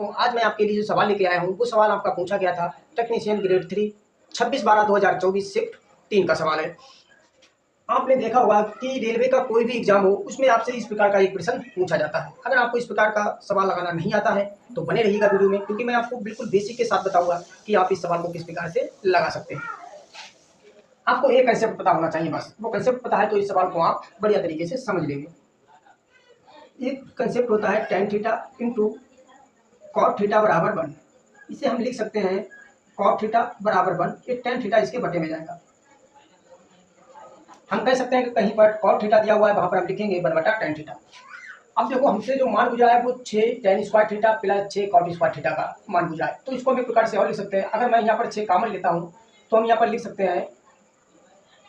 दोस्तों, आज मैं आपके लिए जो सवाल लेके आया हूँ वो सवाल आपका पूछा गया था टेक्नीशियन ग्रेड 3 26/12/2024 शिफ्ट 3 का सवाल है। आपने देखा होगा कि रेलवे का कोई भी एग्जाम हो उसमें आपसे इस प्रकार का एक प्रश्न पूछा जाता है। अगर आपको इस प्रकार का सवाल लगाना नहीं आता है तो बने रहिएगा वीडियो में, क्योंकि मैं आपको बिल्कुल बेसिक के साथ बताऊंगा कि आप इस सवाल को किस प्रकार से लगा सकते हैं। आपको एक कंसेप्ट पता होना चाहिए, बस वो कंसेप्ट पता है तो इस सवाल को आप बढ़िया तरीके से समझ लेंगे। एक कंसेप्ट होता है tan theta into cot theta बराबर 1। इसे हम लिख सकते हैं cot थीटा बराबर 1, ये tan थीटा इसके बटे में जाएगा। हम कह सकते हैं कि कहीं पर cot थीटा दिया हुआ है, वहां पर हम लिखेंगे 1/tan थीटा। अब देखो, हमसे जो मान पूछा है वो 6 tan square theta plus 6 cot square theta का मान पूछा है, तो इसको हम एक प्रकार से और लिख सकते हैं। अगर मैं यहाँ पर 6 कॉमन लेता हूँ तो हम यहाँ पर लिख सकते हैं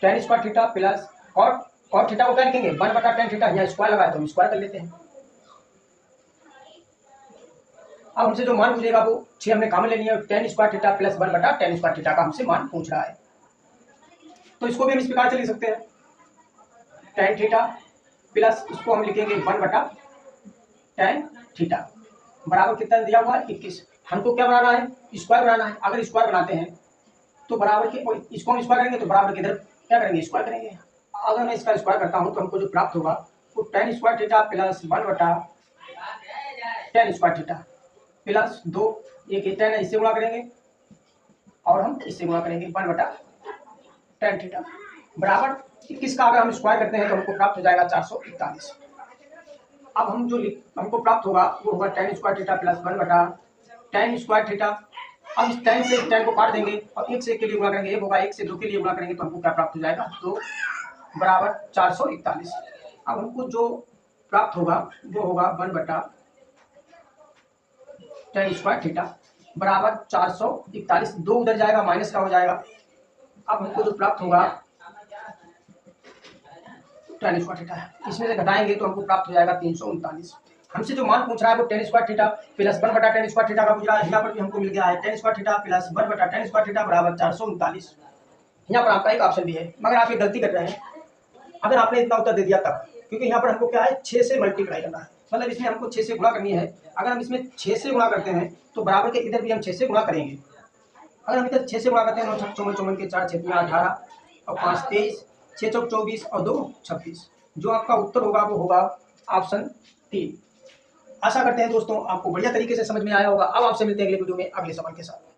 tan square theta plus cot theta को क्या लिखेंगे 1/tan थीटा। यहाँ स्क्वायर लगाए तो हम स्क्वायर कर लेते हैं। अब हमसे जो मान पूछेगा वो 6 हमने कॉमन लेनी है, tan square theta plus 1/tan square theta का हमसे मान पूछ रहा है। तो इसको भी हम इस प्रकार से लिख सकते हैं tan थीटा प्लस इसको हम लिखेंगे 1/tan थीटा बराबर कितना दिया हुआ है 21। हमको क्या बनाना है, स्क्वायर बनाना है। अगर स्क्वायर बनाते हैं तो बराबर के इसको हम स्क्वायर करेंगे तो बराबर के इधर क्या करेंगे, स्क्वायर करेंगे। अगर मैं इसका स्क्वायर करता हूँ तो हमको जो प्राप्त होगा वो tan square theta plus 1/tan square theta plus 2, एक tan है इससे गुणा करेंगे और हम इससे गुणा करेंगे 1/tan थीटा बराबर 21 का अगर हम स्क्वायर करते हैं तो हमको प्राप्त हो जाएगा 441। अब हम जो हमको प्राप्त होगा वो होगा tan square theta plus 1/tan square theta. अब इस tan से tan को काट देंगे और 1 से 1 के लिए गुणा करेंगे, 1 होगा, 1 से 2 के लिए गुणा करेंगे तो हमको क्या प्राप्त हो जाएगा 2 बराबर 441। अब हमको जो प्राप्त होगा वो होगा 1/tan स्क्वायर थीटा बराबर 441। 2 उधर जाएगा, माइनस का हो जाएगा। अब हमको जो प्राप्त होगा tan स्क्वायर थीटा है, इसमें से घटाएंगे तो हमको प्राप्त हो जाएगा 339। हमसे जो मान पूछ रहा है वो tan square theta plus 1/tan square theta का पूछ रहा है। यहाँ पर भी हमको मिल गया है tan square theta plus 1/tan square theta बराबर 439। यहाँ पर आपका एक ऑप्शन भी है, मगर आप ये गलती कर रहे हैं अगर आपने इतना उत्तर दे दिया तब, क्योंकि यहाँ पर हमको क्या है 6 से मल्टीप्लाई करना है, मतलब इसमें हमको 6 से गुणा करनी है। अगर हम इसमें 6 से गुणा करते हैं तो बराबर के इधर भी हम 6 से गुणा करेंगे। अगर हम इधर 6 से गुणा करते हैं 9 छक चौवन चौवन के 4 छतियाँ 18 और 5 23, 6 चौक 24 और 2 26। जो आपका उत्तर होगा वो होगा ऑप्शन 3। आशा करते हैं दोस्तों आपको बढ़िया तरीके से समझ में आया होगा। अब आपसे मिलते हैं अगले वीडियो में अगले सवाल के साथ।